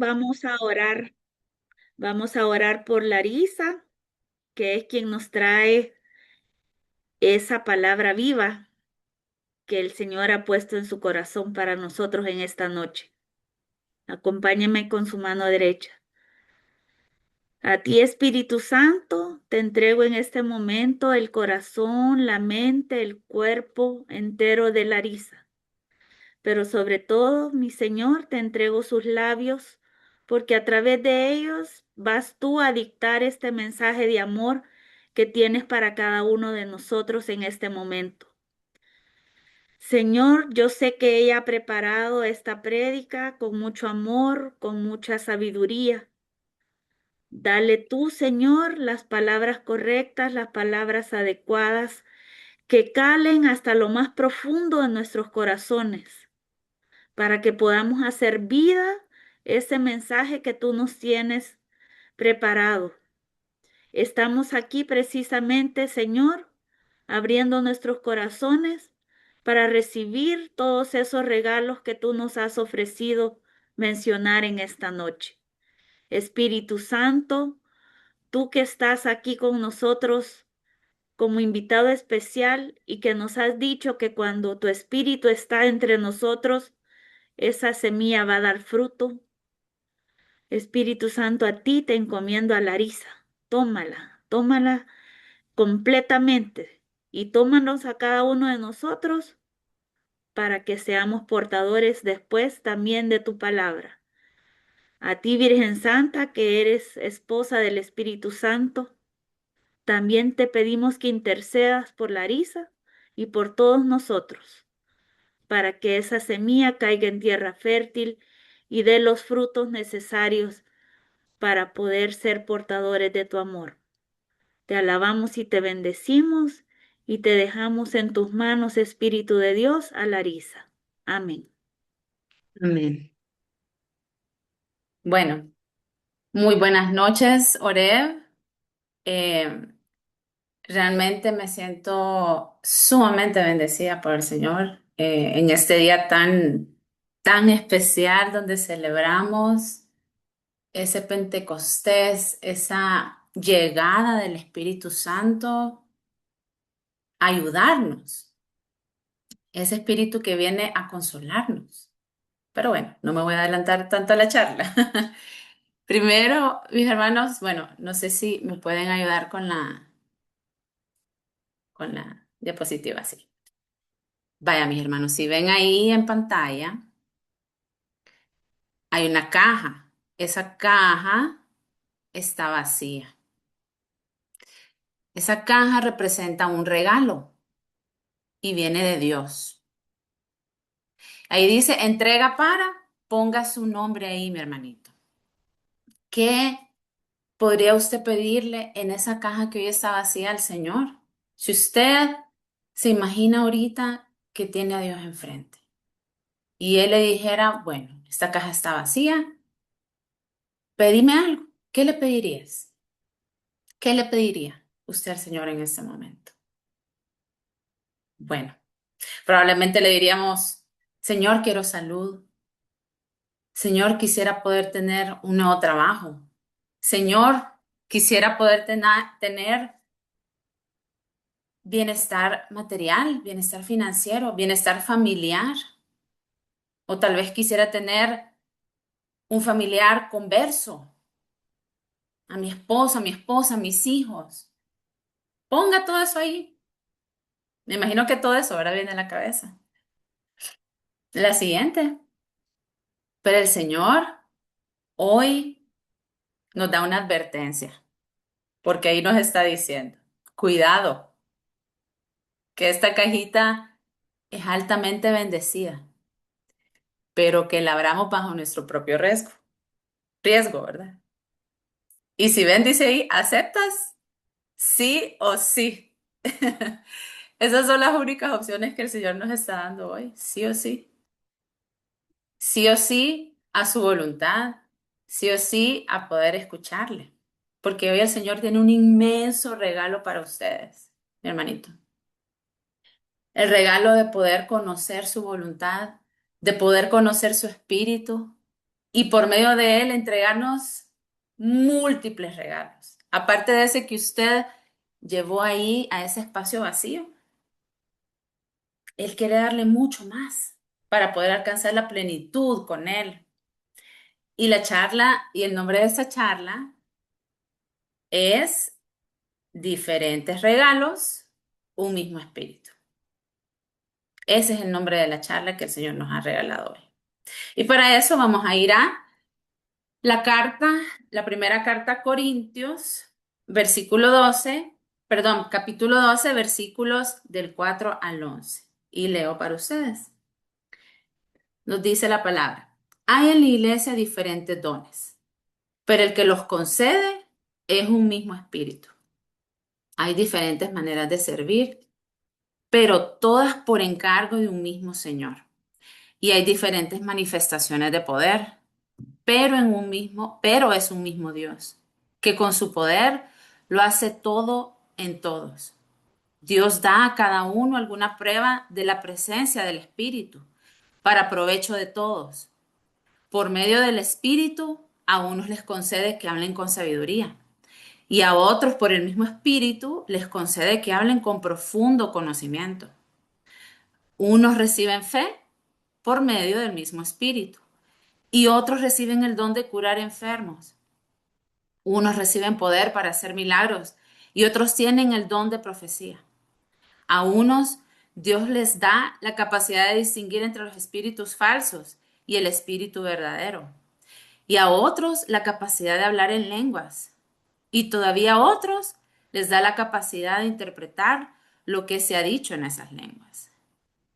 vamos a orar. Vamos a orar por Larisa, que es quien nos trae esa palabra viva que el Señor ha puesto en su corazón para nosotros en esta noche. Acompáñeme con su mano derecha. A ti, Espíritu Santo, te entrego en este momento el corazón, la mente, el cuerpo entero de Larisa. Pero sobre todo, mi Señor, te entrego sus labios, porque a través de ellos vas tú a dictar este mensaje de amor que tienes para cada uno de nosotros en este momento. Señor, yo sé que ella ha preparado esta prédica con mucho amor, con mucha sabiduría. Dale tú, Señor, las palabras correctas, las palabras adecuadas, que calen hasta lo más profundo de nuestros corazones, para que podamos hacer vida ese mensaje que tú nos tienes preparado. Estamos aquí precisamente, Señor, abriendo nuestros corazones para recibir todos esos regalos que tú nos has ofrecido mencionar en esta noche. Espíritu Santo, tú que estás aquí con nosotros como invitado especial y que nos has dicho que cuando tu Espíritu está entre nosotros, esa semilla va a dar fruto. Espíritu Santo, a ti te encomiendo a Larisa. Tómala, tómala completamente y tómanos a cada uno de nosotros para que seamos portadores después también de tu palabra. A ti, Virgen Santa, que eres esposa del Espíritu Santo, también te pedimos que intercedas por Larisa y por todos nosotros, para que esa semilla caiga en tierra fértil y dé los frutos necesarios para poder ser portadores de tu amor. Te alabamos y te bendecimos y te dejamos en tus manos, Espíritu de Dios, a Larisa. Amén. Amén. Bueno, muy buenas noches, Oreb. Eh, Realmente me siento sumamente bendecida por el Señor en este día tan especial donde celebramos ese Pentecostés, esa llegada del Espíritu Santo a ayudarnos, ese Espíritu que viene a consolarnos. Pero bueno, no me voy a adelantar tanto a la charla. Primero, mis hermanos, bueno, no sé si me pueden ayudar con la diapositiva, sí. Vaya, mis hermanos, si ven ahí en pantalla, hay una caja. Esa caja está vacía. Esa caja representa un regalo y viene de Dios. Ahí dice, entrega para, ponga su nombre ahí, mi hermanito. ¿Qué podría usted pedirle en esa caja que hoy está vacía al Señor? Si usted se imagina ahorita que tiene a Dios enfrente y Él le dijera, bueno, esta caja está vacía, pedime algo, ¿qué le pedirías? ¿Qué le pediría usted al Señor en este momento? Bueno, probablemente le diríamos, Señor, quiero salud. Señor, quisiera poder tener un nuevo trabajo. Señor, quisiera poder tener bienestar material, bienestar financiero, bienestar familiar. O tal vez quisiera tener un familiar converso, a mi esposa, a mis hijos. Ponga todo eso ahí. Me imagino que todo eso ahora viene a la cabeza. La siguiente. Pero el Señor hoy nos da una advertencia, porque ahí nos está diciendo, cuidado, que esta cajita es altamente bendecida, pero que la abramos bajo nuestro propio riesgo, ¿verdad? Y si ven, dice ahí, ¿aceptas? Sí o sí. Esas son las únicas opciones que el Señor nos está dando hoy, sí o sí. Sí o sí a su voluntad, sí o sí a poder escucharle. Porque hoy el Señor tiene un inmenso regalo para ustedes, mi hermanito. El regalo de poder conocer su voluntad, de poder conocer su espíritu, y por medio de Él entregarnos múltiples regalos. Aparte de ese que usted llevó ahí a ese espacio vacío, Él quiere darle mucho más para poder alcanzar la plenitud con Él. Y la charla, y el nombre de esa charla es Diferentes regalos, un mismo espíritu. Ese es el nombre de la charla que el Señor nos ha regalado hoy. Y para eso vamos a ir a la carta, la primera carta a Corintios, versículo 12, perdón, capítulo 12, versículos del 4 al 11. Y leo para ustedes. Nos dice la palabra: hay en la iglesia diferentes dones, pero el que los concede es un mismo espíritu. Hay diferentes maneras de servir, pero todas por encargo de un mismo Señor. Y hay diferentes manifestaciones de poder, pero es un mismo Dios, que con su poder lo hace todo en todos. Dios da a cada uno alguna prueba de la presencia del Espíritu para provecho de todos. Por medio del Espíritu, a unos les concede que hablen con sabiduría y a otros por el mismo Espíritu les concede que hablen con profundo conocimiento. Unos reciben fe por medio del mismo Espíritu y otros reciben el don de curar enfermos. Unos reciben poder para hacer milagros y otros tienen el don de profecía. A unos Dios les da la capacidad de distinguir entre los espíritus falsos y el espíritu verdadero. Y a otros la capacidad de hablar en lenguas. Y todavía a otros les da la capacidad de interpretar lo que se ha dicho en esas lenguas.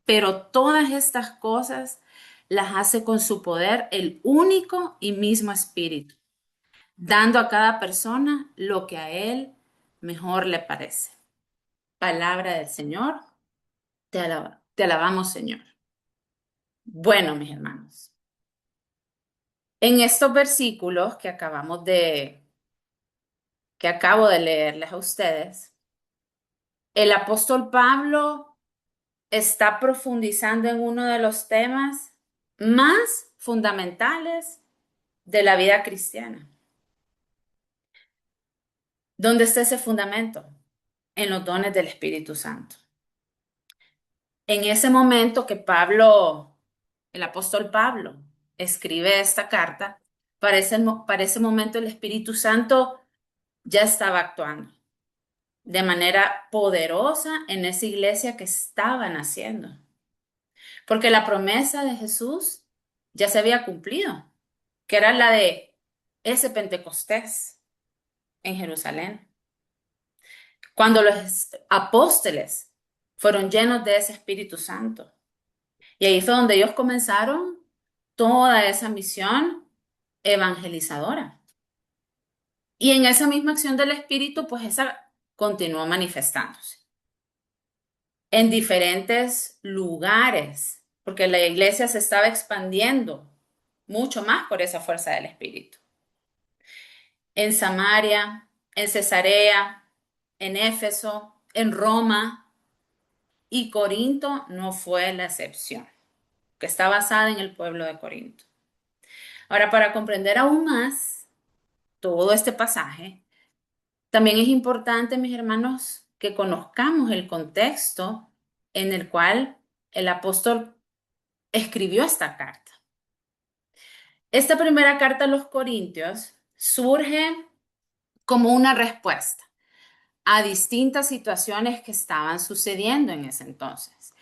Pero todas estas cosas las hace con su poder el único y mismo espíritu, dando a cada persona lo que a él mejor le parece. Palabra del Señor, te alabamos, Señor. Bueno, mis hermanos, en estos versículos que acabo de leerles a ustedes, el apóstol Pablo está profundizando en uno de los temas más fundamentales de la vida cristiana. ¿Dónde está ese fundamento? En los dones del Espíritu Santo. En ese momento que el apóstol Pablo, escribe esta carta, para ese momento el Espíritu Santo ya estaba actuando de manera poderosa en esa iglesia que estaba naciendo. Porque la promesa de Jesús ya se había cumplido, que era la de ese Pentecostés en Jerusalén, cuando los apóstoles fueron llenos de ese Espíritu Santo. Y ahí fue donde ellos comenzaron toda esa misión evangelizadora. Y en esa misma acción del Espíritu, pues esa continuó manifestándose en diferentes lugares, porque la iglesia se estaba expandiendo mucho más por esa fuerza del Espíritu. En Samaria, en Cesarea, en Éfeso, en Roma, y Corinto no fue la excepción, que está basada en el pueblo de Corinto. Ahora, para comprender aún más todo este pasaje, también es importante, mis hermanos, que conozcamos el contexto en el cual el apóstol escribió esta carta. Esta primera carta a los Corintios surge como una respuesta a distintas situaciones que estaban sucediendo en ese entonces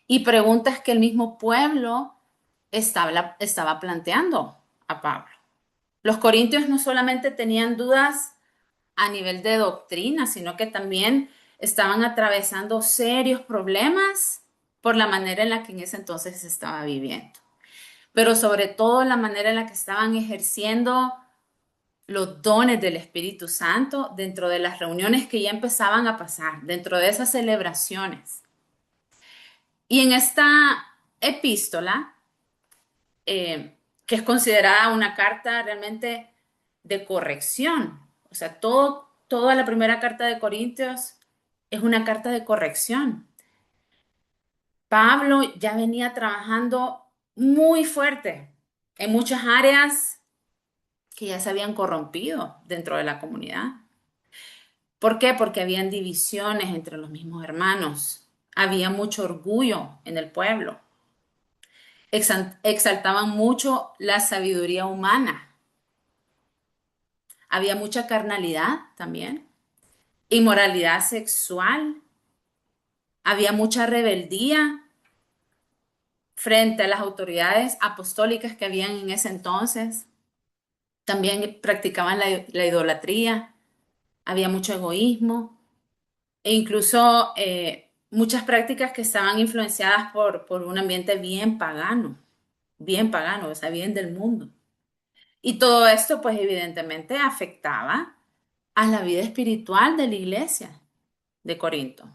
y preguntas que el mismo pueblo estaba planteando a Pablo. Los corintios no solamente tenían dudas a nivel de doctrina, sino que también estaban atravesando serios problemas por la manera en la que en ese entonces se estaba viviendo, pero sobre todo la manera en la que estaban ejerciendo los dones del Espíritu Santo dentro de las reuniones que ya empezaban a pasar, dentro de esas celebraciones. Y en esta epístola, que es considerada una carta realmente de corrección, o sea, toda la primera carta de Corintios es una carta de corrección. Pablo ya venía trabajando muy fuerte en muchas áreas que ya se habían corrompido dentro de la comunidad. ¿Por qué? Porque habían divisiones entre los mismos hermanos. Había mucho orgullo en el pueblo. Exaltaban mucho la sabiduría humana. Había mucha carnalidad también, inmoralidad sexual. Había mucha rebeldía frente a las autoridades apostólicas que habían en ese entonces. También practicaban la idolatría. Había mucho egoísmo e incluso muchas prácticas que estaban influenciadas por un ambiente bien pagano, o sea, bien del mundo. Y todo esto, pues evidentemente afectaba a la vida espiritual de la iglesia de Corinto.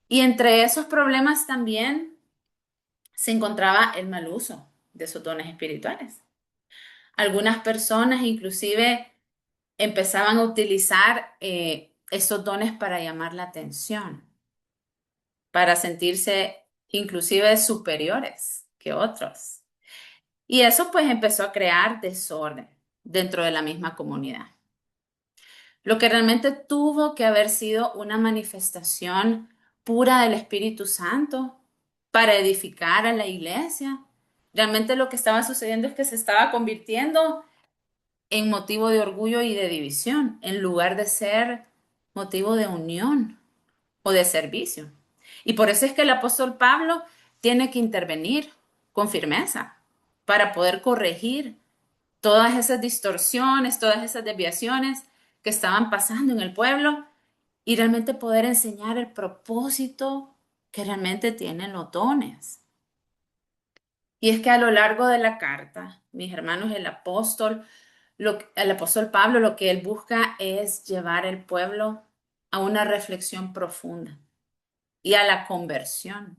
Y entre esos problemas también se encontraba el mal uso de esos dones espirituales. Algunas personas inclusive empezaban a utilizar esos dones para llamar la atención, para sentirse inclusive superiores que otros. Y eso pues empezó a crear desorden dentro de la misma comunidad. Lo que realmente tuvo que haber sido una manifestación pura del Espíritu Santo para edificar a la iglesia. Realmente lo que estaba sucediendo es que se estaba convirtiendo en motivo de orgullo y de división, en lugar de ser motivo de unión o de servicio. Y por eso es que el apóstol Pablo tiene que intervenir con firmeza para poder corregir todas esas distorsiones, todas esas desviaciones que estaban pasando en el pueblo y realmente poder enseñar el propósito que realmente tienen los dones. Y es que a lo largo de la carta, mis hermanos, el apóstol Pablo lo que él busca es llevar el pueblo a una reflexión profunda y a la conversión,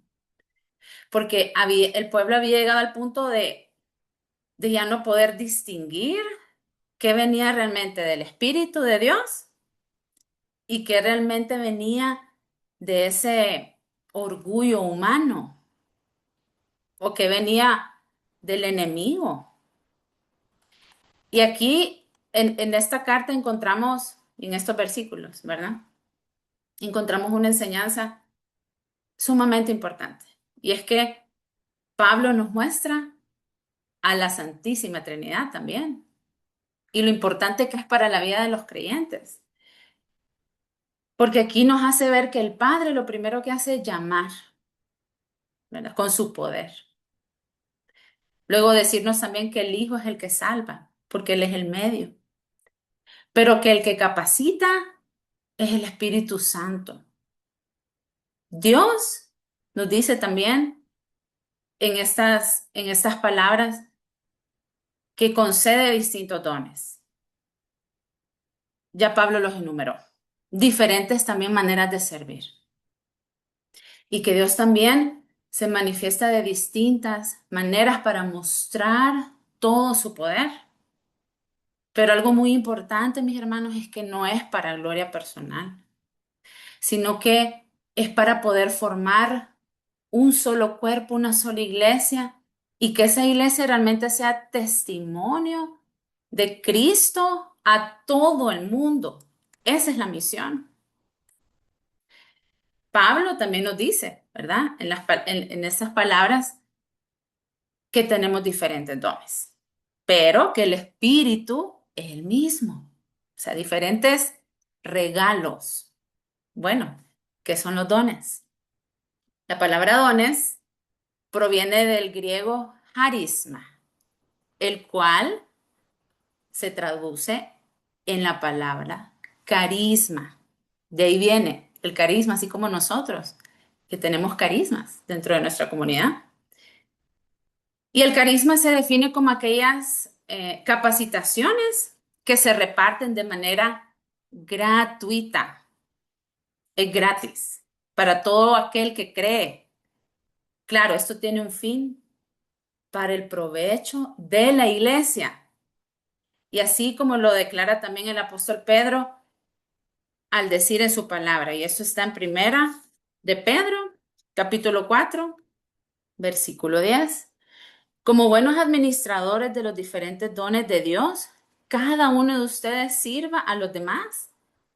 porque el pueblo había llegado al punto de ya no poder distinguir qué venía realmente del Espíritu de Dios y qué realmente venía de ese orgullo humano o qué venía del enemigo. Y aquí en esta carta encontramos, en estos versículos, ¿verdad? Encontramos una enseñanza sumamente importante. Y es que Pablo nos muestra a la Santísima Trinidad también y lo importante que es para la vida de los creyentes. Porque aquí nos hace ver que el Padre lo primero que hace es llamar, ¿verdad? Con su poder. Luego decirnos también que el Hijo es el que salva, porque Él es el medio. Pero que el que capacita es el Espíritu Santo. Dios nos dice también en estas palabras que concede distintos dones. Ya Pablo los enumeró. Diferentes también maneras de servir. Y que Dios también se manifiesta de distintas maneras para mostrar todo su poder. Pero algo muy importante, mis hermanos, es que no es para gloria personal, sino que es para poder formar un solo cuerpo, una sola iglesia, y que esa iglesia realmente sea testimonio de Cristo a todo el mundo. Esa es la misión. Pablo también nos dice, ¿verdad? En esas palabras que tenemos diferentes dones, pero que el Espíritu es el mismo. O sea, diferentes regalos. Bueno, ¿qué son los dones? La palabra dones proviene del griego harisma, el cual se traduce en la palabra carisma. De ahí viene el carisma, así como nosotros, que tenemos carismas dentro de nuestra comunidad. Y el carisma se define como aquellas capacitaciones que se reparten de manera gratuita, es gratis, para todo aquel que cree. Claro, esto tiene un fin para el provecho de la iglesia. Y así como lo declara también el apóstol Pedro al decir en su palabra, y esto está en primera de Pedro, capítulo 4, versículo 10. Como buenos administradores de los diferentes dones de Dios, cada uno de ustedes sirva a los demás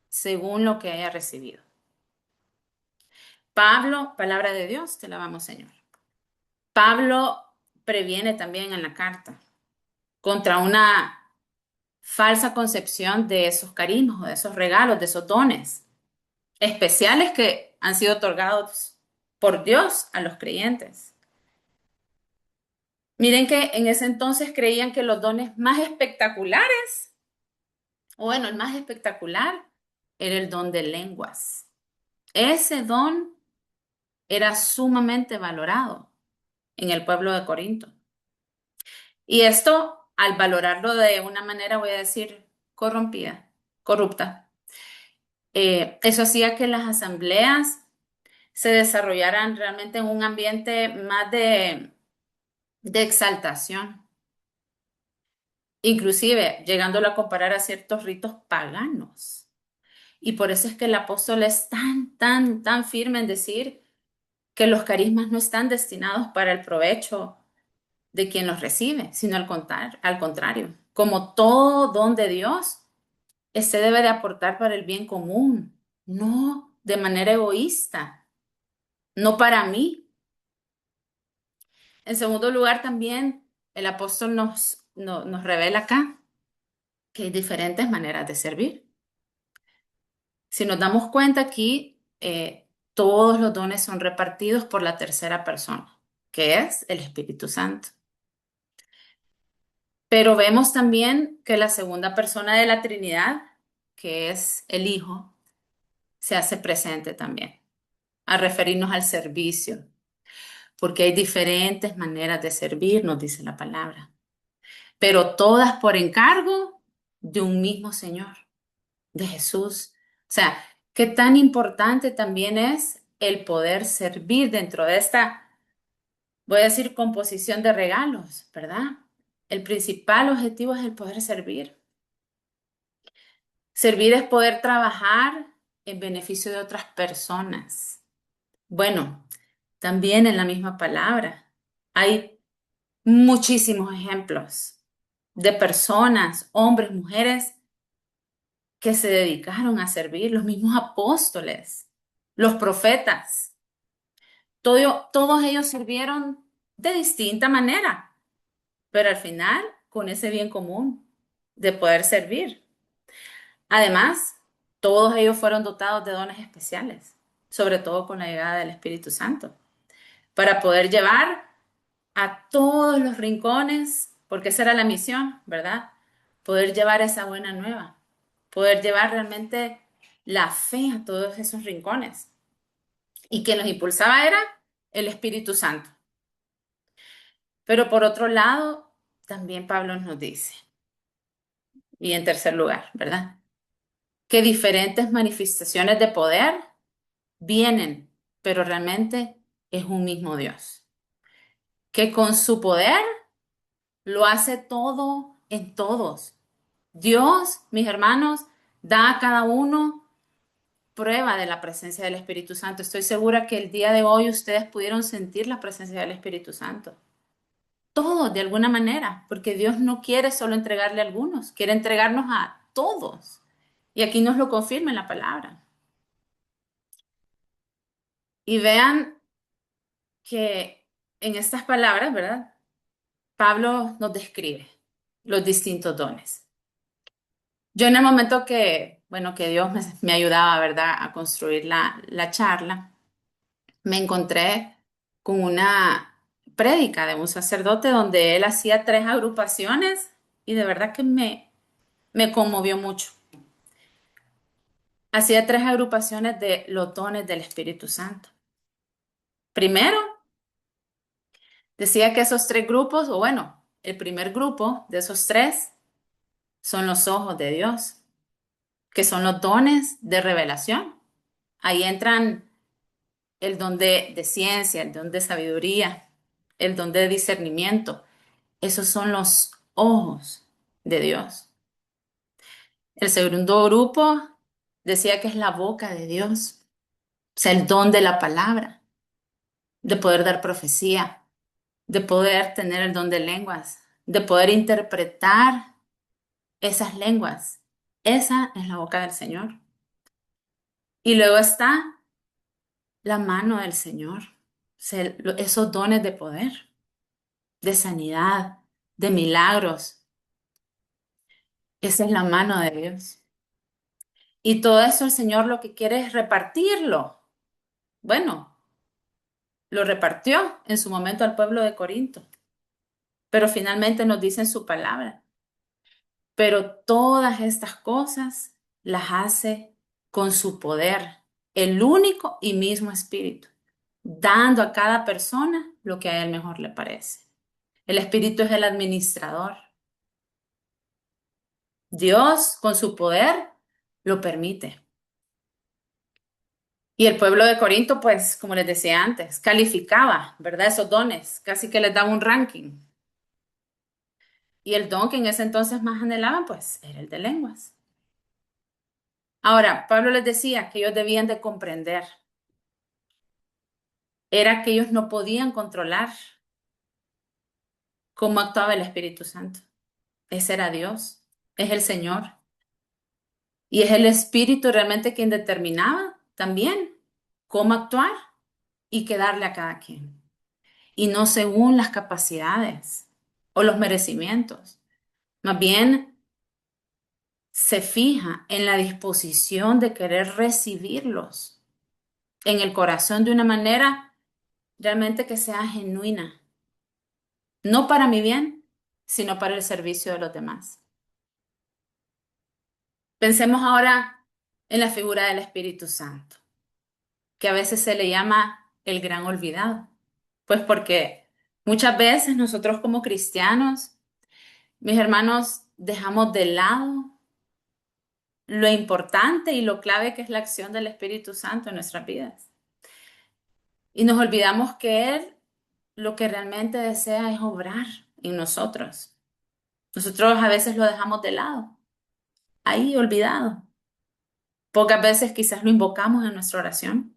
según lo que haya recibido. Pablo, palabra de Dios, te la vamos, Señor. Pablo previene también en la carta contra una falsa concepción de esos carismas o de esos regalos, de esos dones especiales que han sido otorgados por Dios a los creyentes. Miren que en ese entonces creían que los dones más espectaculares, o bueno, el más espectacular, era el don de lenguas. Ese don era sumamente valorado en el pueblo de Corinto. Y esto, al valorarlo de una manera, voy a decir, corrompida, corrupta, eso hacía que las asambleas se desarrollaran realmente en un ambiente más de exaltación, inclusive llegándolo a comparar a ciertos ritos paganos. Y por eso es que el apóstol es tan firme en decir que los carismas no están destinados para el provecho de quien los recibe, sino al contrario, como todo don de Dios, este debe de aportar para el bien común, no de manera egoísta, no para mí. En segundo lugar, también el apóstol nos revela acá que hay diferentes maneras de servir. Si nos damos cuenta aquí, todos los dones son repartidos por la tercera persona, que es el Espíritu Santo. Pero vemos también que la segunda persona de la Trinidad, que es el Hijo, se hace presente también, a referirnos al servicio, porque hay diferentes maneras de servir, nos dice la palabra, pero todas por encargo de un mismo Señor, de Jesús. O sea, qué tan importante también es el poder servir dentro de esta, voy a decir, composición de regalos, ¿verdad? El principal objetivo es el poder servir. Servir es poder trabajar en beneficio de otras personas. Bueno, también en la misma palabra hay muchísimos ejemplos de personas, hombres, mujeres, que se dedicaron a servir, los mismos apóstoles, los profetas. Todos ellos sirvieron de distinta manera, pero al final con ese bien común de poder servir. Además, todos ellos fueron dotados de dones especiales, sobre todo con la llegada del Espíritu Santo, para poder llevar a todos los rincones, porque esa era la misión, ¿verdad? Poder llevar esa buena nueva, poder llevar realmente la fe a todos esos rincones. Y quien los impulsaba era el Espíritu Santo. Pero por otro lado, también Pablo nos dice, y en tercer lugar, ¿verdad? Que diferentes manifestaciones de poder vienen, pero realmente es un mismo Dios, que con su poder lo hace todo en todos. Dios, mis hermanos, da a cada uno prueba de la presencia del Espíritu Santo. Estoy segura que el día de hoy ustedes pudieron sentir la presencia del Espíritu Santo. Todos, de alguna manera, porque Dios no quiere solo entregarle a algunos, quiere entregarnos a todos. Y aquí nos lo confirma en la palabra. Y vean que en estas palabras, ¿verdad? Pablo nos describe los distintos dones. Yo en el momento que, bueno, que Dios me ayudaba, ¿verdad?, a construir la charla, me encontré con una prédica de un sacerdote donde él hacía tres agrupaciones y de verdad que me conmovió mucho. Hacía tres agrupaciones de los dones del Espíritu Santo. Primero, decía que esos tres grupos, o bueno, el primer grupo de esos tres son los ojos de Dios, que son los dones de revelación. Ahí entran el don de ciencia, el don de sabiduría, el don de discernimiento. Esos son los ojos de Dios. El segundo grupo decía que es la boca de Dios, o sea, el don de la palabra, de poder dar profecía, de poder tener el don de lenguas, de poder interpretar esas lenguas. Esa es la boca del Señor. Y luego está la mano del Señor, esos dones de poder, de sanidad, de milagros. Esa es la mano de Dios. Y todo eso el Señor lo que quiere es repartirlo. Bueno, lo repartió en su momento al pueblo de Corinto, pero finalmente nos dice en su palabra. Pero todas estas cosas las hace con su poder, el único y mismo Espíritu, dando a cada persona lo que a él mejor le parece. El Espíritu es el administrador. Dios, con su poder, lo permite. Y el pueblo de Corinto, pues, como les decía antes, calificaba, ¿verdad? Esos dones, casi que les daba un ranking. Y el don que en ese entonces más anhelaban, pues, era el de lenguas. Ahora, Pablo les decía que ellos debían de comprender, era que ellos no podían controlar cómo actuaba el Espíritu Santo. Ese era Dios, es el Señor. Y es el Espíritu realmente quien determinaba también cómo actuar y qué darle a cada quien. Y no según las capacidades o los merecimientos. Más bien se fija en la disposición de querer recibirlos en el corazón de una manera realmente que sea genuina, no para mi bien, sino para el servicio de los demás. Pensemos ahora en la figura del Espíritu Santo, que a veces se le llama el gran olvidado. Pues porque muchas veces nosotros como cristianos, mis hermanos, dejamos de lado lo importante y lo clave que es la acción del Espíritu Santo en nuestras vidas. Y nos olvidamos que Él lo que realmente desea es obrar en nosotros. Nosotros a veces lo dejamos de lado, ahí olvidado. Pocas veces quizás lo invocamos en nuestra oración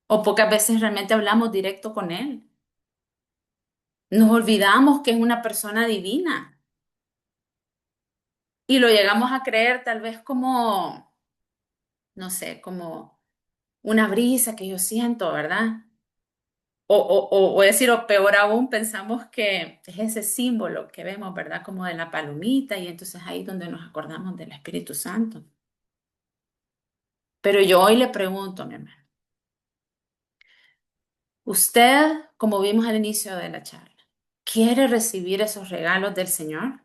o pocas veces realmente hablamos directo con Él. Nos olvidamos que es una persona divina y lo llegamos a creer tal vez como, no sé, como una brisa que yo siento, ¿verdad? O decir, o peor aún, pensamos que es ese símbolo que vemos, ¿verdad? Como de la palomita y entonces ahí es donde nos acordamos del Espíritu Santo. Pero yo hoy le pregunto, mi hermano, usted, como vimos al inicio de la charla, ¿quiere recibir esos regalos del Señor?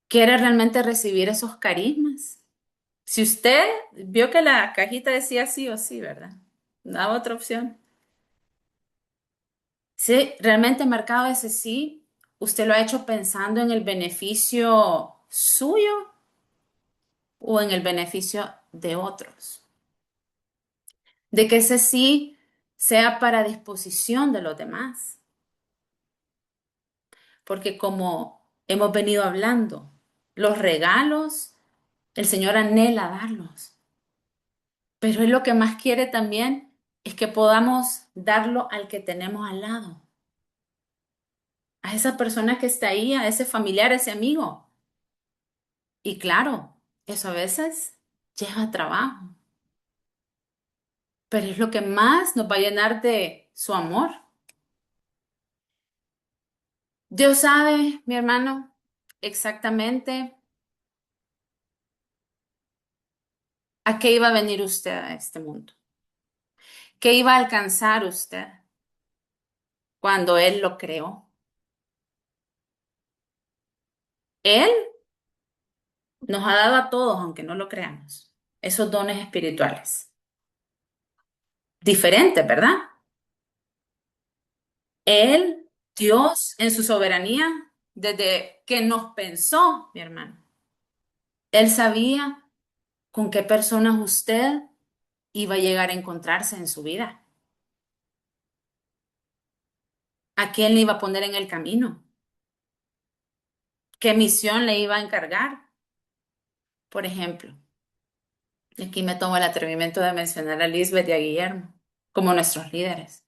¿Quiere realmente recibir esos carismas? Si usted vio que la cajita decía sí o sí, ¿verdad? No hay otra opción. Si realmente marcado ese sí, usted lo ha hecho pensando en el beneficio suyo o en el beneficio de otros. De que ese sí sea para disposición de los demás. Porque como hemos venido hablando, los regalos, el Señor anhela darlos. Pero Él lo que más quiere también es que podamos darlo al que tenemos al lado. A esa persona que está ahí, a ese familiar, a ese amigo. Y claro, eso a veces lleva trabajo, pero es lo que más nos va a llenar de su amor. Dios sabe, mi hermano, exactamente a qué iba a venir usted a este mundo, qué iba a alcanzar usted cuando Él lo creó. Él nos ha dado a todos, aunque no lo creamos, esos dones espirituales. Diferentes, ¿verdad? Él, Dios, en su soberanía, desde que nos pensó, mi hermano, Él sabía con qué personas usted iba a llegar a encontrarse en su vida, a quién le iba a poner en el camino, qué misión le iba a encargar. Por ejemplo, y aquí me tomo el atrevimiento de mencionar a Lisbeth y a Guillermo como nuestros líderes.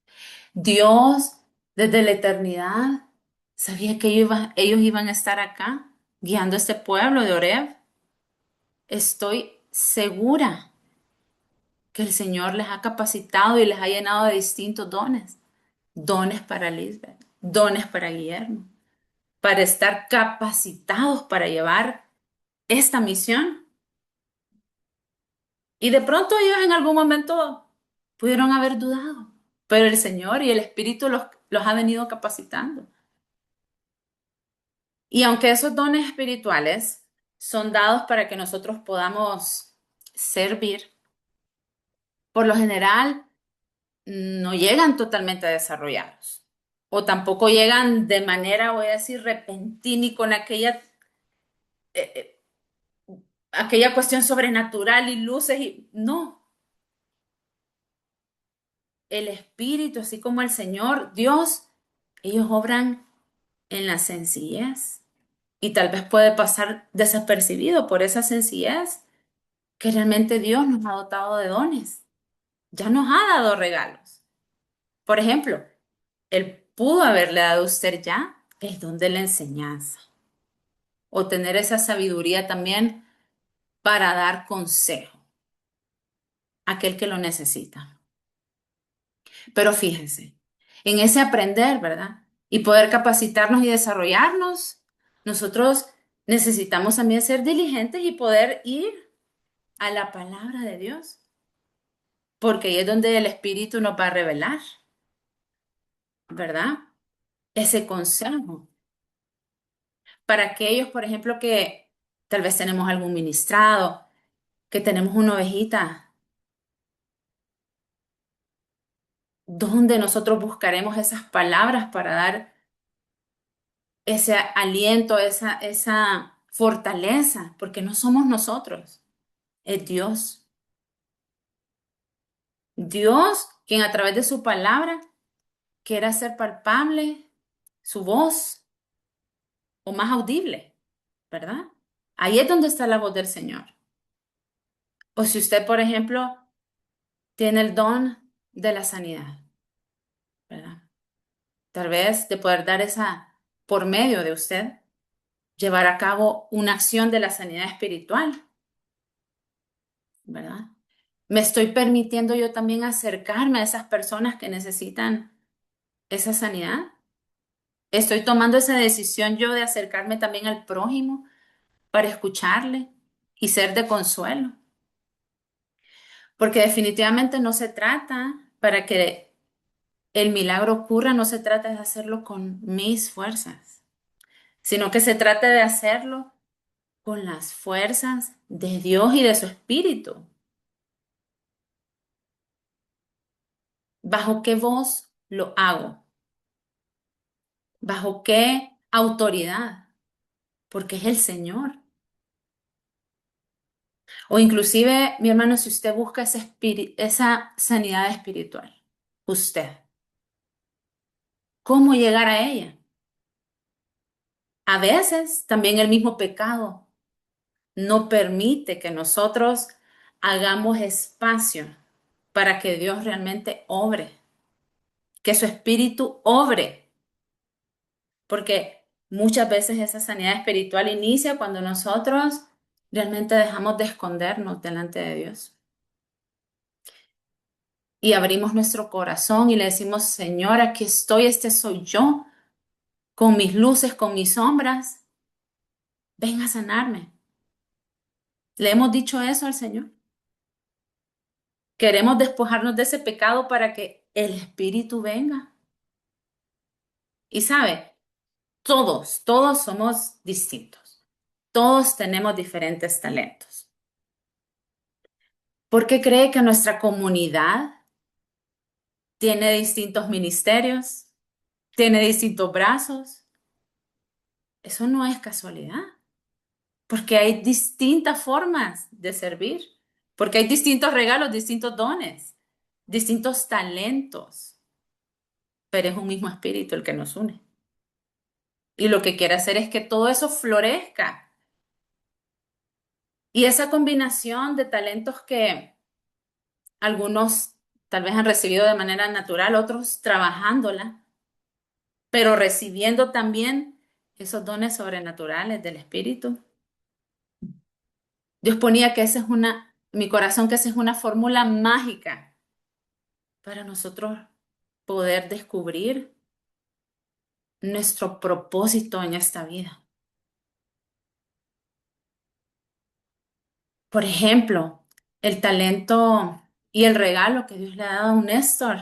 Dios, desde la eternidad, sabía que ellos iban a estar acá guiando a este pueblo de Oreb. Estoy segura que el Señor les ha capacitado y les ha llenado de distintos dones. Dones para Lisbeth, dones para Guillermo, para estar capacitados para llevar esta misión. Y de pronto ellos en algún momento pudieron haber dudado, pero el Señor y el Espíritu los ha venido capacitando. Y aunque esos dones espirituales son dados para que nosotros podamos servir, por lo general no llegan totalmente desarrollados. O tampoco llegan de manera, voy a decir, repentina y con eh, eh, aquella cuestión sobrenatural y luces y no. El Espíritu, así como el Señor, Dios, ellos obran en la sencillez. Y tal vez puede pasar desapercibido por esa sencillez que realmente Dios nos ha dotado de dones. Ya nos ha dado regalos. Por ejemplo, Él pudo haberle dado a usted ya el don de la enseñanza o tener esa sabiduría también para dar consejo a aquel que lo necesita. Pero fíjense, en ese aprender, ¿verdad? Y poder capacitarnos y desarrollarnos, nosotros necesitamos también ser diligentes y poder ir a la palabra de Dios, porque ahí es donde el Espíritu nos va a revelar, ¿verdad? Ese consejo. Para aquellos, por ejemplo, que tal vez tenemos algún ministrado, que tenemos una ovejita, ¿dónde nosotros buscaremos esas palabras para dar ese aliento, esa fortaleza? Porque no somos nosotros, es Dios. Dios quien a través de su palabra quiere hacer palpable su voz o más audible, ¿verdad? Ahí es donde está la voz del Señor. O si usted, por ejemplo, tiene el don de la sanidad, ¿verdad? Tal vez de poder dar por medio de usted, llevar a cabo una acción de la sanidad espiritual, ¿verdad? Me estoy permitiendo yo también acercarme a esas personas que necesitan esa sanidad. Estoy tomando esa decisión yo de acercarme también al prójimo para escucharle y ser de consuelo. Porque definitivamente no se trata, para que el milagro ocurra, no se trata de hacerlo con mis fuerzas, sino que se trata de hacerlo con las fuerzas de Dios y de su Espíritu. ¿Bajo qué voz lo hago? ¿Bajo qué autoridad? Porque es el Señor. O inclusive, mi hermano, si usted busca esa sanidad espiritual, usted, ¿cómo llegar a ella? A veces también el mismo pecado no permite que nosotros hagamos espacio para que Dios realmente obre, que su espíritu obre, porque muchas veces esa sanidad espiritual inicia cuando nosotros realmente dejamos de escondernos delante de Dios y abrimos nuestro corazón y le decimos, Señor, aquí estoy, este soy yo, con mis luces, con mis sombras, ven a sanarme. Le hemos dicho eso al Señor. Queremos despojarnos de ese pecado para que el Espíritu venga. Y sabe, todos somos distintos. Todos tenemos diferentes talentos. ¿Por qué cree que nuestra comunidad tiene distintos ministerios? ¿Tiene distintos brazos? Eso no es casualidad, porque hay distintas formas de servir, porque hay distintos regalos, distintos dones, distintos talentos, pero es un mismo espíritu el que nos une. Y lo que quiere hacer es que todo eso florezca. Y esa combinación de talentos que algunos tal vez han recibido de manera natural, otros trabajándola, pero recibiendo también esos dones sobrenaturales del Espíritu, Dios ponía que esa es mi corazón, que esa es una fórmula mágica para nosotros poder descubrir nuestro propósito en esta vida. Por ejemplo, el talento y el regalo que Dios le ha dado a un Néstor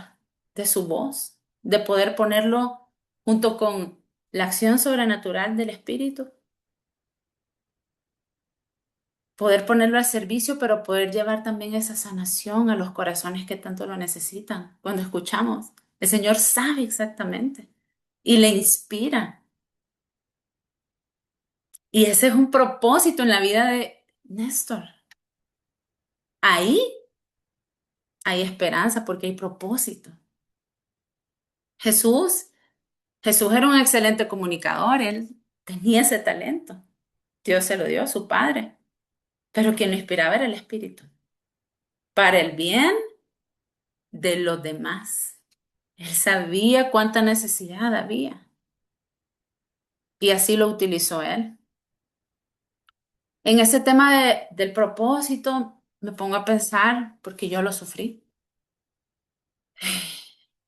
de su voz, de poder ponerlo junto con la acción sobrenatural del Espíritu, poder ponerlo al servicio, pero poder llevar también esa sanación a los corazones que tanto lo necesitan. Cuando escuchamos, el Señor sabe exactamente y le inspira. Y ese es un propósito en la vida de Néstor. Ahí hay esperanza porque hay propósito. Jesús, Jesús era un excelente comunicador, él tenía ese talento. Dios se lo dio a su padre, pero quien lo inspiraba era el Espíritu, para el bien de los demás. Él sabía cuánta necesidad había y así lo utilizó él. En ese tema del propósito, me pongo a pensar, porque yo lo sufrí,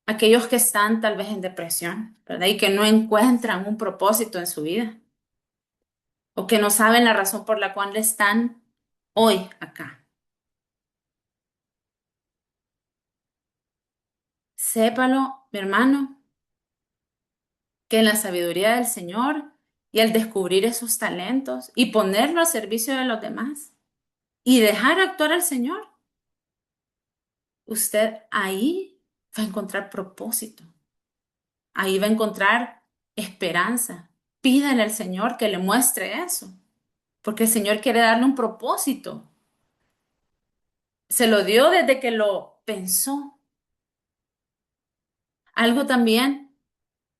aquellos que están tal vez en depresión, ¿verdad? Y que no encuentran un propósito en su vida o que no saben la razón por la cual están hoy acá. Sépalo, mi hermano, que en la sabiduría del Señor y al descubrir esos talentos y ponerlo a servicio de los demás y dejar actuar al Señor, usted ahí va a encontrar propósito, ahí va a encontrar esperanza. Pídale al Señor que le muestre eso, porque el Señor quiere darle un propósito. Se lo dio desde que lo pensó. Algo también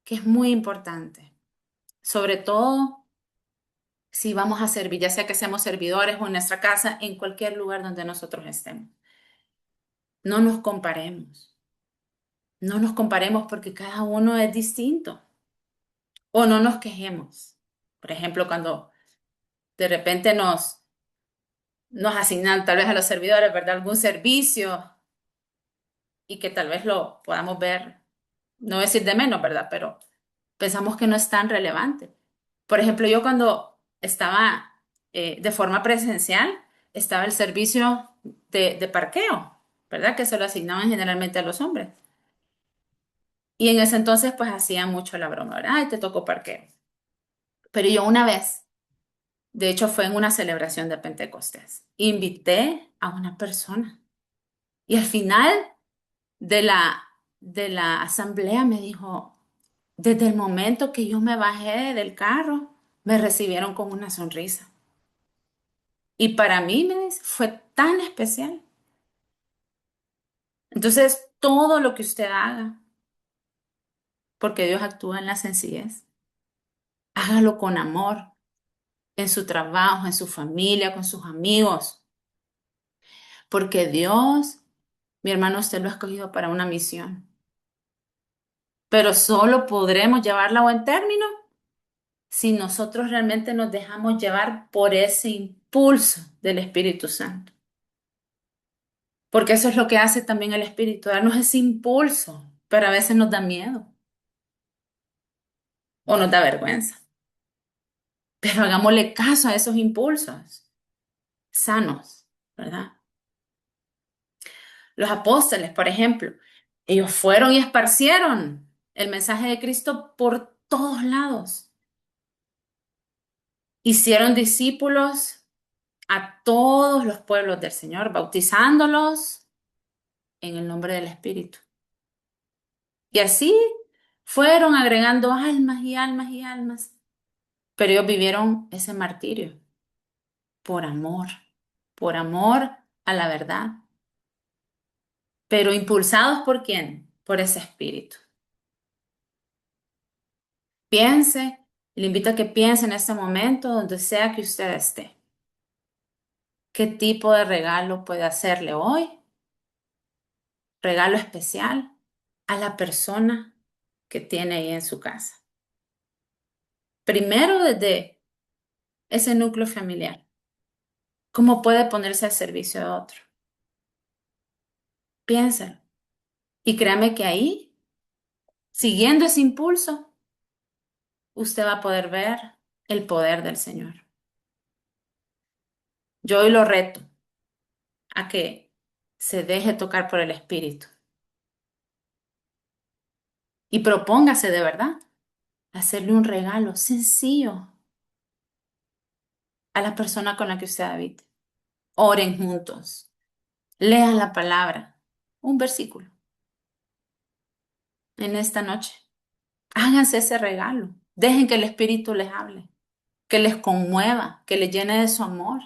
que es muy importante, sobre todo si vamos a servir, ya sea que seamos servidores o en nuestra casa, en cualquier lugar donde nosotros estemos. No nos comparemos, no nos comparemos porque cada uno es distinto o no nos quejemos. Por ejemplo, cuando de repente nos asignan tal vez a los servidores, ¿verdad? Algún servicio y que tal vez lo podamos ver, no decir de menos, ¿verdad? Pero pensamos que no es tan relevante. Por ejemplo, yo cuando estaba de forma presencial, estaba el servicio de parqueo, ¿verdad? Que se lo asignaban generalmente a los hombres. Y en ese entonces, pues hacía mucho la broma, ¿verdad? Ay, te tocó parqueo. Pero yo una vez, de hecho fue en una celebración de Pentecostés, invité a una persona. Y al final de de la asamblea me dijo, desde el momento que yo me bajé del carro, me recibieron con una sonrisa. Y para mí, me dice, fue tan especial. Entonces, todo lo que usted haga, porque Dios actúa en la sencillez, hágalo con amor, en su trabajo, en su familia, con sus amigos, porque Dios, mi hermano, usted lo ha escogido para una misión, pero solo podremos llevarla a buen término si nosotros realmente nos dejamos llevar por ese impulso del Espíritu Santo. Porque eso es lo que hace también el Espíritu, darnos ese impulso, pero a veces nos da miedo o nos da vergüenza. Pero hagámosle caso a esos impulsos sanos, ¿verdad? Los apóstoles, por ejemplo, ellos fueron y esparcieron el mensaje de Cristo por todos lados. Hicieron discípulos a todos los pueblos del Señor, bautizándolos en el nombre del Espíritu. Y así fueron agregando almas y almas y almas. Pero ellos vivieron ese martirio por amor a la verdad. Pero impulsados ¿por quién? Por ese espíritu. Piense, le invito a que piense en este momento, donde sea que usted esté. ¿Qué tipo de regalo puede hacerle hoy? Regalo especial a la persona que tiene ahí en su casa. Primero desde ese núcleo familiar. ¿Cómo puede ponerse al servicio de otro? Piénsalo. Y créame que ahí, siguiendo ese impulso, usted va a poder ver el poder del Señor. Yo hoy lo reto a que se deje tocar por el Espíritu y propóngase de verdad hacerle un regalo sencillo a la persona con la que usted habite. Oren juntos, lean la palabra, un versículo en esta noche. Háganse ese regalo. Dejen que el Espíritu les hable, que les conmueva, que les llene de su amor,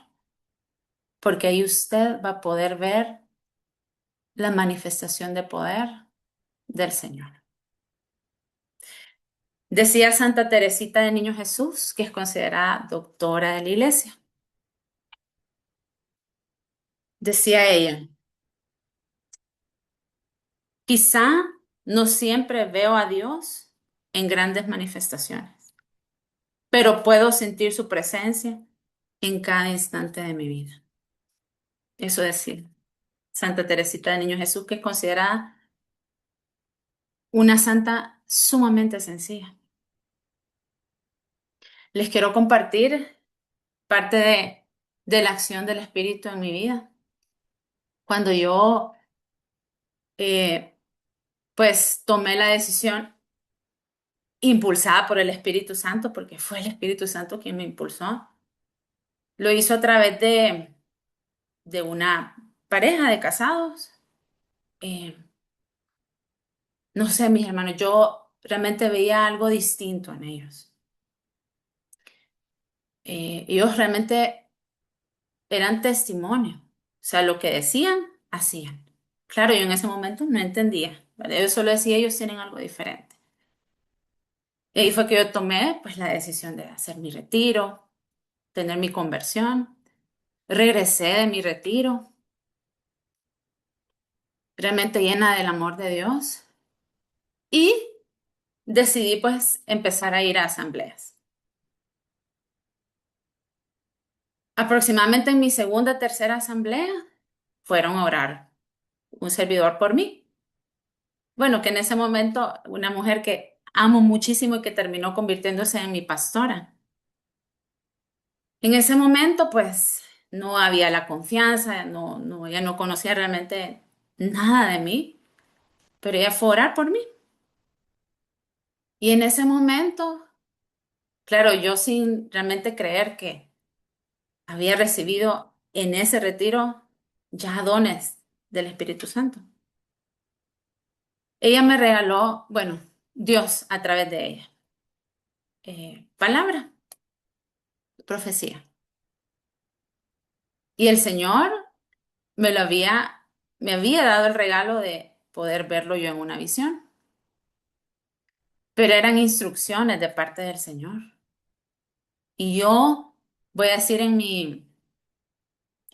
porque ahí usted va a poder ver la manifestación de poder del Señor. Decía Santa Teresita de Niño Jesús, que es considerada doctora de la iglesia. Decía ella, quizá no siempre veo a Dios en grandes manifestaciones, pero puedo sentir su presencia en cada instante de mi vida. Eso decía Santa Teresita de Niño Jesús, que es considerada una santa sumamente sencilla. Les quiero compartir parte de la acción del Espíritu en mi vida. Cuando yo, eh, pues, tomé la decisión impulsada por el Espíritu Santo, porque fue el Espíritu Santo quien me impulsó, lo hizo a través de una pareja de casados. Eh, no sé, mis hermanos, yo realmente veía algo distinto en ellos. Ellos realmente eran testimonio, o sea, lo que decían, hacían. Claro, yo en ese momento no entendía, ¿vale? Yo solo decía, ellos tienen algo diferente. Y ahí fue que yo tomé pues la decisión de hacer mi retiro, tener mi conversión. Regresé de mi retiro, realmente llena del amor de Dios, y decidí pues empezar a ir a asambleas. Aproximadamente en mi segunda, tercera asamblea fueron a orar un servidor por mí. Bueno, que en ese momento una mujer que amo muchísimo y que terminó convirtiéndose en mi pastora. En ese momento, pues, no había la confianza, ella no conocía realmente nada de mí, pero ella fue a orar por mí. Y en ese momento, claro, yo sin realmente creer que había recibido en ese retiro ya dones del Espíritu Santo. Ella me regaló, bueno, Dios a través de ella, palabra, profecía. Y el Señor me había dado el regalo de poder verlo yo en una visión, pero eran instrucciones de parte del Señor. Y yo voy a decir en mi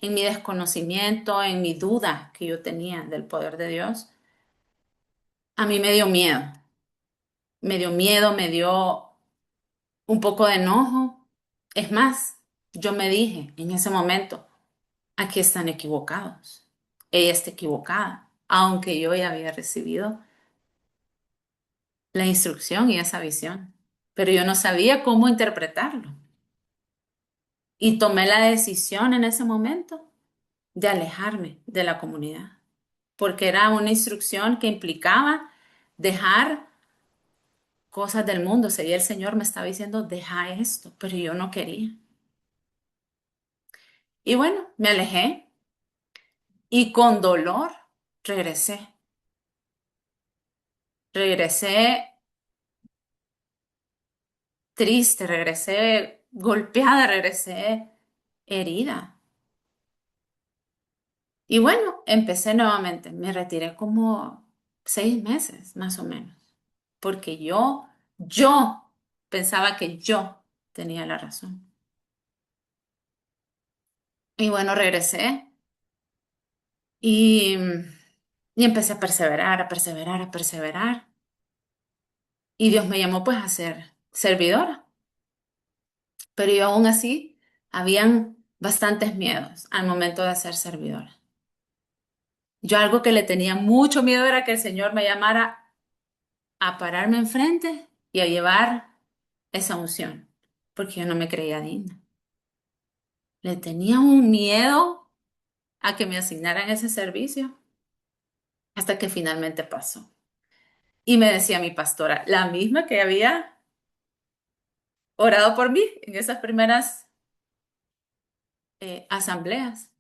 desconocimiento, en mi duda que yo tenía del poder de Dios, a mí me dio un poco de enojo. Es más, yo me dije en ese momento, aquí están equivocados, ella está equivocada, aunque yo ya había recibido la instrucción y esa visión, pero yo no sabía cómo interpretarlo. Y tomé la decisión en ese momento de alejarme de la comunidad, porque era una instrucción que implicaba dejar cosas del mundo. Sería el Señor me estaba diciendo, deja esto, pero yo no quería. Y bueno, me alejé y con dolor regresé. Regresé triste, regresé golpeada, regresé herida. Y bueno, empecé nuevamente. Me retiré como 6 meses, más o menos, porque yo pensaba que yo tenía la razón. Y bueno, regresé y, y empecé a perseverar, a perseverar, a perseverar. Y Dios me llamó pues a ser servidora. pero yo aún así habían bastantes miedos al momento de ser servidora. Yo algo que le tenía mucho miedo era que el Señor me llamara a pararme enfrente y a llevar esa unción, porque yo no me creía digna. Le tenía un miedo a que me asignaran ese servicio hasta que finalmente pasó. Y me decía mi pastora, la misma que había orado por mí en esas primeras asambleas.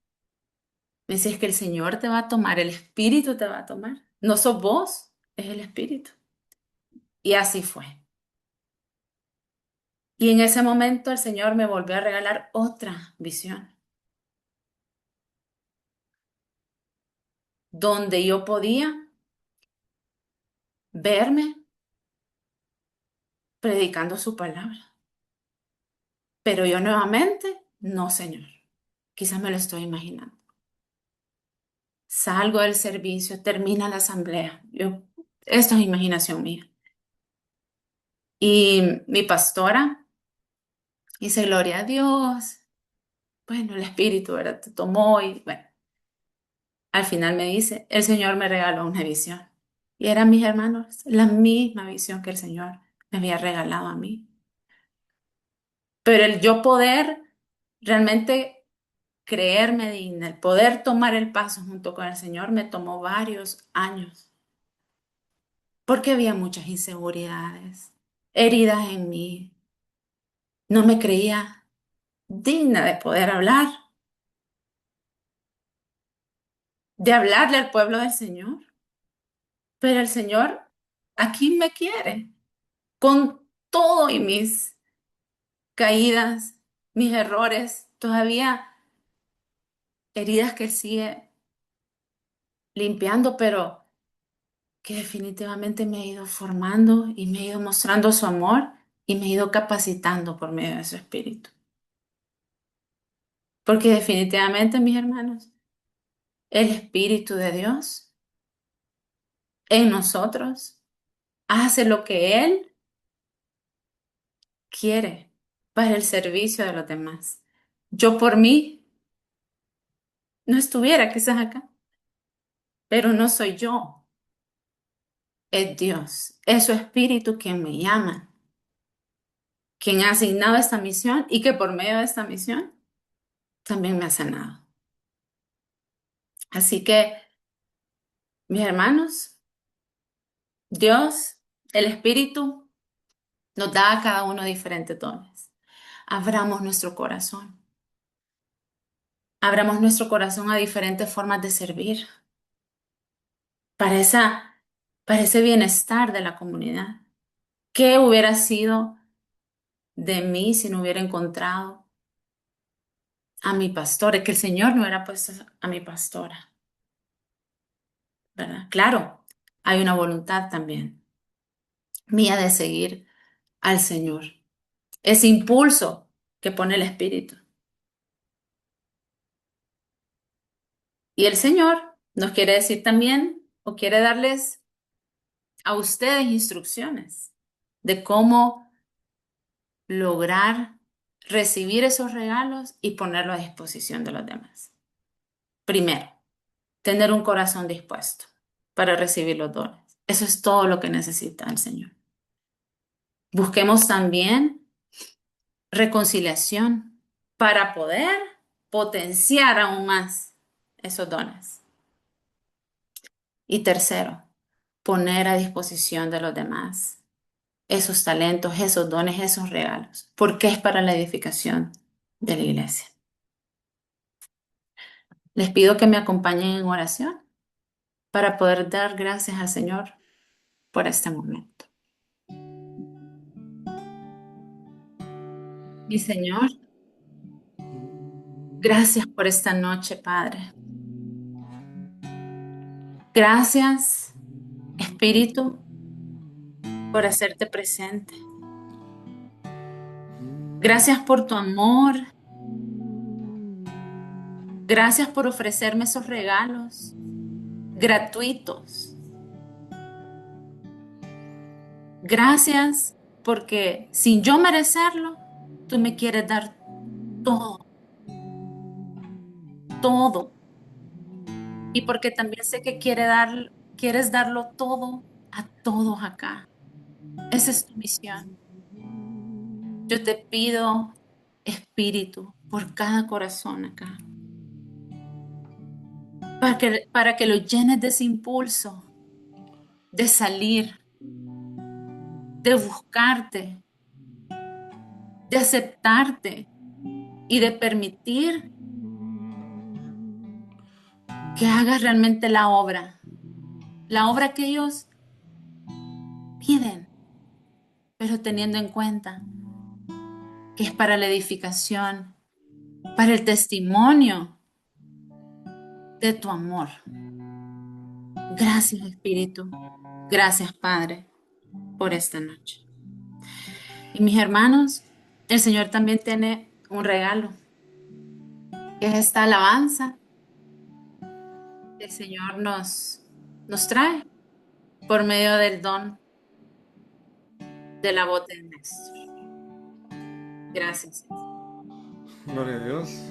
Me decía, es que el Señor te va a tomar, el Espíritu te va a tomar. No sos vos, es el Espíritu. Y así fue. Y en ese momento el Señor me volvió a regalar otra visión, donde yo podía verme predicando su palabra. Pero yo nuevamente, no, Señor. Quizás me lo estoy imaginando. Salgo del servicio, termina la asamblea. Esto es imaginación mía. Y mi pastora dice, gloria a Dios. Bueno, el Espíritu, ¿verdad? Te tomó y bueno, al final me dice, el Señor me regaló una visión. Y eran mis hermanos, la misma visión que el Señor me había regalado a mí. Pero el yo poder realmente creerme digna, el poder tomar el paso junto con el Señor me tomó varios años, porque había muchas inseguridades, heridas en mí. No me creía digna de poder hablar, de hablarle al pueblo del Señor. Pero el Señor aquí me quiere, con todo y mis caídas, mis errores, todavía heridas que Él sigue limpiando, pero que definitivamente me ha ido formando y me ha ido mostrando su amor y me ha ido capacitando por medio de su espíritu. Porque definitivamente, mis hermanos, el Espíritu de Dios en nosotros hace lo que Él quiere para el servicio de los demás. Yo por mí no estuviera quizás acá, pero no soy yo, es Dios, es su Espíritu quien me llama, quien ha asignado esta misión y que por medio de esta misión también me ha sanado. Así que, mis hermanos, Dios, el Espíritu, nos da a cada uno diferentes dones. Abramos nuestro corazón. Abramos nuestro corazón a diferentes formas de servir para para ese bienestar de la comunidad. ¿Qué hubiera sido de mí si no hubiera encontrado a mi pastora? Que el Señor no hubiera puesto a mi pastora, ¿verdad? Claro, hay una voluntad también mía de seguir al Señor. Ese impulso que pone el Espíritu. Y el Señor nos quiere decir también, o quiere darles a ustedes instrucciones de cómo lograr recibir esos regalos y ponerlos a disposición de los demás. Primero, tener un corazón dispuesto para recibir los dones. Eso es todo lo que necesita el Señor. Busquemos también reconciliación para poder potenciar aún más esos dones. Y tercero, poner a disposición de los demás esos talentos, esos dones, esos regalos, porque es para la edificación de la iglesia. Les pido que me acompañen en oración para poder dar gracias al Señor por este momento. Mi Señor, gracias por esta noche, Padre. Gracias, Espíritu, por hacerte presente. Gracias por tu amor. Gracias por ofrecerme esos regalos gratuitos. Gracias porque sin yo merecerlo, Tú me quieres dar todo, todo. Y porque también sé que quieres darlo todo a todos acá. Esa es tu misión. Yo te pido, Espíritu, por cada corazón acá, para que lo llenes de ese impulso, de salir, de buscarte, de aceptarte y de permitir que hagas realmente la obra que ellos piden, pero teniendo en cuenta que es para la edificación, para el testimonio de tu amor. Gracias, Espíritu. Gracias, Padre, por esta noche. Y mis hermanos, el Señor también tiene un regalo, que es esta alabanza que el Señor nos trae por medio del don de la voz de Néstor. Gracias. Gloria a Dios.